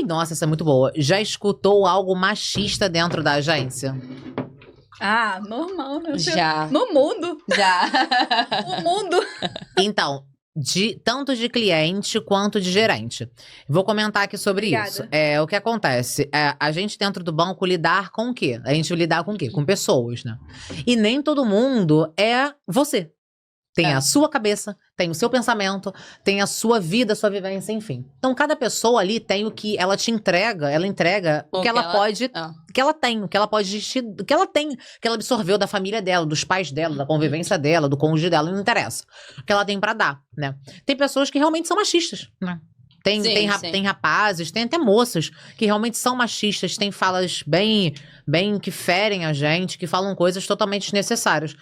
Ai, nossa, essa é muito boa. Já escutou algo machista dentro da agência? Ah, normal, né? Já. No mundo. Já. No mundo. Então, tanto de cliente quanto de gerente. Vou comentar aqui sobre Obrigada. isso. O que acontece? A gente dentro do banco lidar com o quê? A gente lidar com o quê? Com pessoas, né? E nem todo mundo é você. Tem a sua cabeça, tem o seu pensamento, tem a sua vida, a sua vivência, enfim. Então, cada pessoa ali tem o que ela te entrega, ela entrega o que ela pode, o que ela tem, o que ela pode, o que ela tem, que ela absorveu da família dela, dos pais dela, da convivência dela, do cônjuge dela, não interessa. O que ela tem pra dar, né? Tem pessoas que realmente são machistas, né? Tem rapazes, tem até moças que realmente são machistas, tem falas bem que ferem a gente, que falam coisas totalmente desnecessárias.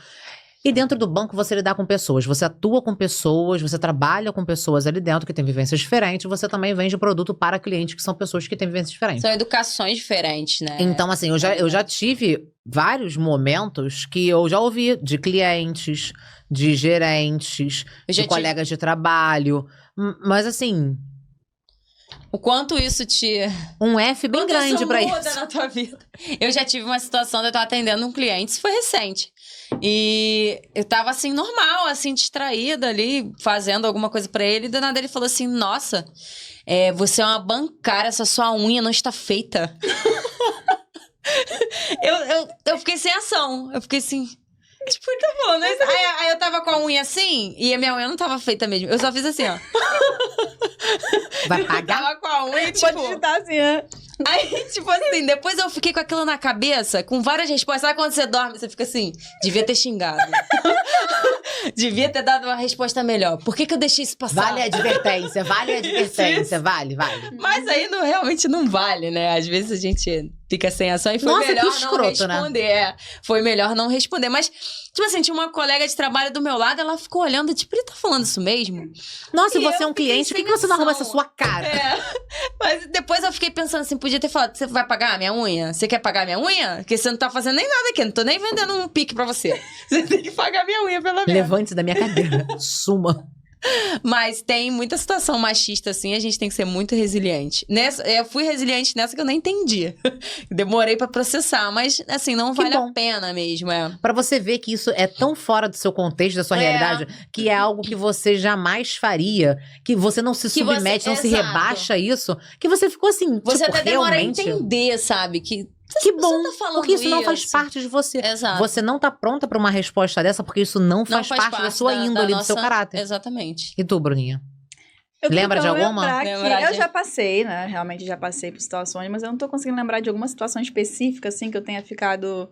E dentro do banco você lidar com pessoas, você atua com pessoas, você trabalha com pessoas ali dentro que têm vivências diferentes, você também vende produto para clientes que são pessoas que têm vivências diferentes. São educações diferentes, né? Então, assim, eu já tive vários momentos que eu já ouvi de clientes, de gerentes, de colegas de trabalho, mas assim... O quanto isso te... Um F bem grande pra isso. Muda na tua vida. Eu já tive uma situação de eu estar atendendo um cliente, isso foi recente. E eu tava assim, normal, assim, distraída ali, fazendo alguma coisa pra ele. E do nada ele falou assim, nossa, você é uma bancária, essa sua unha não está feita. eu fiquei sem ação. Eu fiquei assim... Tipo, tá bom, né? Aí eu tava com a unha assim, e a minha unha não tava feita mesmo. Eu só fiz assim, ó. Vai pagar? Eu tava com a unha, tipo... Pode digitar assim, né? Aí, tipo assim, depois eu fiquei com aquilo na cabeça, com várias respostas. Sabe quando você dorme, você fica assim, devia ter xingado. Devia ter dado uma resposta melhor. Por que eu deixei isso passar? Vale a advertência, isso. Vale. Mas aí realmente não vale, né? Às vezes a gente fica sem ação e foi melhor não responder. Né? Foi melhor não responder. Mas, tipo assim, tinha uma colega de trabalho do meu lado, ela ficou olhando, tipo, ele tá falando isso mesmo? Nossa, e você é um cliente, por que você não arruma essa sua cara? Mas depois eu fiquei pensando assim, podia ter falado, você vai pagar a minha unha? Você quer pagar a minha unha? Porque você não tá fazendo nem nada aqui, não tô nem vendendo um pique pra você. Você tem que pagar a minha unha, pelo menos. Levante-se da minha cadeira, suma. Mas tem muita situação machista, assim, a gente tem que ser muito resiliente. Eu fui resiliente nessa que eu nem entendi. Demorei pra processar, mas, assim, não vale a pena mesmo, Pra você ver que isso é tão fora do seu contexto, da sua realidade, que é algo que você jamais faria, que você não se submete, não se rebaixa a isso, que você ficou assim, você tipo, até demora realmente... a entender, sabe, que bom, tá falando porque isso não faz parte de você. Exato. Você não tá pronta pra uma resposta dessa, porque isso não faz parte da sua índole, do seu caráter. Exatamente. E tu, Bruninha? Eu Lembra de alguma? Eu já passei, né? Realmente já passei por situações, mas eu não tô conseguindo lembrar de alguma situação específica, assim, que eu tenha ficado...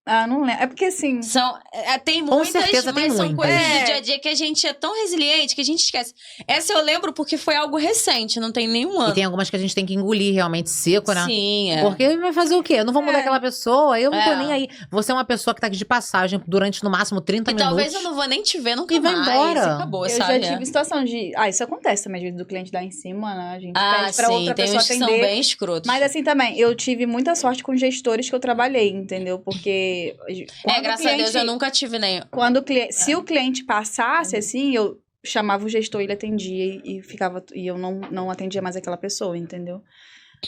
Ah, não lembro. É porque, assim... Tem muitas, certeza mas tem são muitas. coisas do dia a dia que a gente é tão resiliente que a gente esquece. Essa eu lembro porque foi algo recente, não tem nenhum ano. E tem algumas que a gente tem que engolir realmente seco, né? Sim, Porque vai fazer o quê? Eu não vou mudar aquela pessoa, eu não tô nem aí. Você é uma pessoa que tá aqui de passagem durante, no máximo, 30 minutos. Talvez eu não vou nem te ver nunca e vai mais. embora. Acabou, eu sabe? já tive situação de... isso acontece também, às vezes, do cliente lá em cima, né? A gente pede pra sim, outra tem pessoa uns que atender. são bem escrotos. Mas assim também, eu tive muita sorte com gestores que eu trabalhei, entendeu? Porque... graças a Deus eu nunca tive nem... Se o cliente passasse, assim, eu chamava o gestor, ele atendia e eu não atendia mais aquela pessoa, entendeu?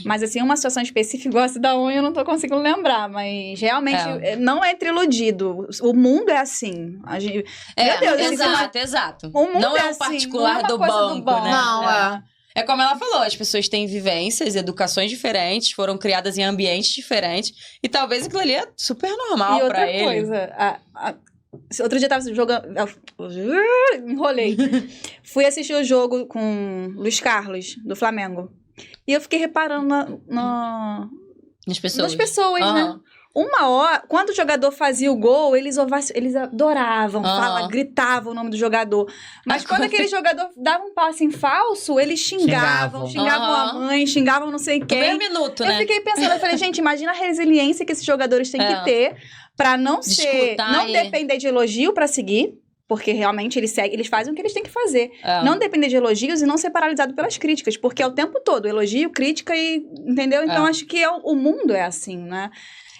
Mas assim, uma situação específica, igual essa da unha, eu não tô conseguindo lembrar, mas realmente não é iludido. O mundo é assim. Meu Deus, exato. O mundo não é um assim, particular não é uma coisa do banco, né? Não, É como ela falou, as pessoas têm vivências, educações diferentes, foram criadas em ambientes diferentes, e talvez aquilo ali é super normal pra ele. E outra coisa, outro dia eu tava jogando... Enrolei. Fui assistir o jogo com Luiz Carlos, do Flamengo. E eu fiquei reparando nas pessoas, né? Uma hora, quando o jogador fazia o gol, eles adoravam, gritavam o nome do jogador. Mas quando aquele jogador dava um passe em falso, eles xingavam a mãe, xingavam não sei quem. Meio minuto, né? Eu fiquei pensando, eu falei, gente, imagina a resiliência que esses jogadores têm que ter pra não depender de elogio pra seguir. Porque realmente eles fazem o que eles têm que fazer. Não depender de elogios e não ser paralisado pelas críticas. Porque é o tempo todo, elogio, crítica e... Entendeu? Então, acho que o mundo é assim, né?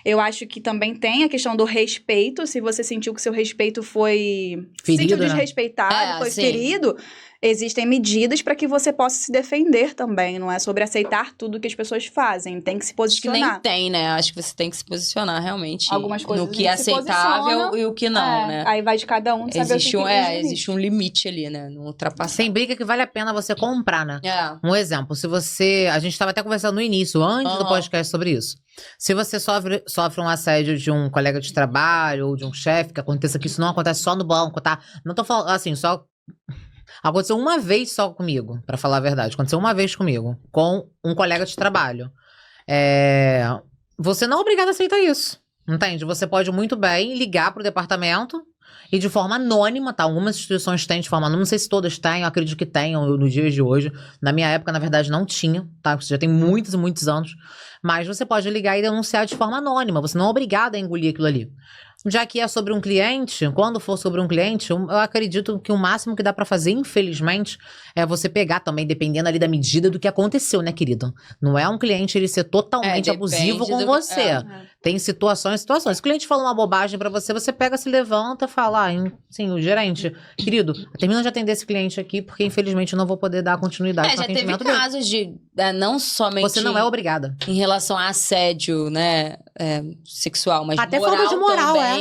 Eu acho que também tem a questão do respeito. Se você sentiu que seu respeito foi... Ferido, sentiu desrespeitado, foi ferido... existem medidas para que você possa se defender também. Não é sobre aceitar tudo que as pessoas fazem. Tem que se posicionar. Acho que nem tem, né? Acho que você tem que se posicionar realmente. Algumas coisas no que é aceitável e o que não, né? Aí vai de cada um saber existe um limite ali, né? Não ultrapassar. Sem briga que vale a pena você comprar, né? É. Um exemplo, se você... A gente estava até conversando no início, antes do podcast sobre isso. Se você sofre um assédio de um colega de trabalho ou de um chefe, que aconteça que isso não acontece só no banco, tá? Não tô falando assim, só... Aconteceu uma vez só comigo, pra falar a verdade. Aconteceu uma vez comigo, com um colega de trabalho. Você não é obrigado a aceitar isso, entende? Você pode muito bem ligar pro departamento e de forma anônima, tá? Algumas instituições têm de forma anônima, não sei se todas têm, eu acredito que tenham nos dias de hoje. Na minha época, na verdade, não tinha, tá? Você já tem muitos e muitos anos. Mas você pode ligar e denunciar de forma anônima, você não é obrigado a engolir aquilo ali. Já que é sobre um cliente, quando for sobre um cliente, eu acredito que o máximo que dá pra fazer, infelizmente, é você pegar também, dependendo ali da medida do que aconteceu, né, querido? Não é um cliente ele ser totalmente abusivo com você. Tem situações. Se o cliente fala uma bobagem pra você, você pega, se levanta e fala, sim, o gerente, querido, termina de atender esse cliente aqui, porque infelizmente eu não vou poder dar continuidade no atendimento dele. Já teve casos de, não somente... Você não é obrigada. Em relação a assédio, né, sexual, mas até moral falta de moral, também,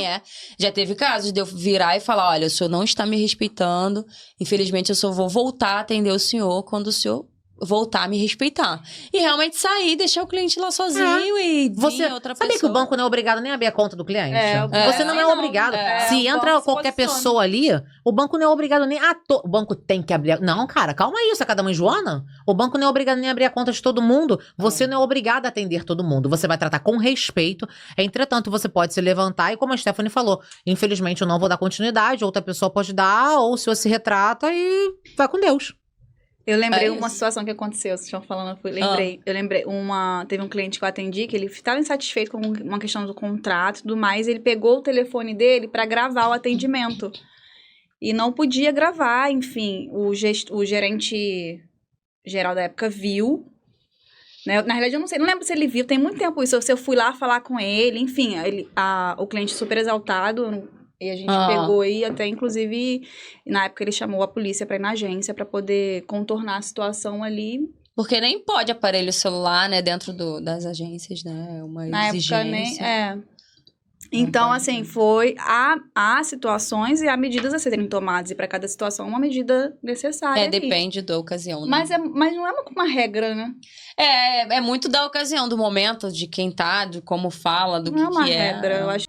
Já teve casos de eu virar e falar, olha, o senhor não está me respeitando, infelizmente eu só vou voltar a atender o senhor quando o senhor voltar a me respeitar. E realmente sair, deixar o cliente lá sozinho e vir outra pessoa. Sabia que o banco não é obrigado nem a abrir a conta do cliente? Você não é obrigado. Se entra qualquer pessoa ali, o banco não é obrigado nem o banco tem que abrir. Não, cara, calma aí, você é cada mãe Joana? O banco não é obrigado nem a abrir a conta de todo mundo. Você não é obrigado a atender todo mundo. Você vai tratar com respeito. Entretanto, você pode se levantar e, como a Stephanie falou, infelizmente eu não vou dar continuidade, outra pessoa pode dar, ou o senhor se retrata e vai com Deus. Eu lembrei uma situação que aconteceu, vocês estão falando, eu lembrei, teve um cliente que eu atendi, que ele estava insatisfeito com uma questão do contrato e tudo mais, ele pegou o telefone dele para gravar o atendimento, e não podia gravar, enfim, o gerente geral da época viu, né? Na realidade eu não lembro se ele viu, tem muito tempo isso, se eu fui lá falar com ele, enfim, o cliente super exaltado... E a gente pegou e até, inclusive, na época ele chamou a polícia pra ir na agência pra poder contornar a situação ali. Porque nem pode aparelho celular, né, dentro das agências, né? É uma exigência. Na época nem, Então, assim, há situações e há medidas a serem tomadas. E para cada situação, uma medida necessária. Depende da ocasião, né? Mas não é uma regra, né? É muito da ocasião, do momento, de quem tá, de como fala, do que é. Não é uma regra, eu acho.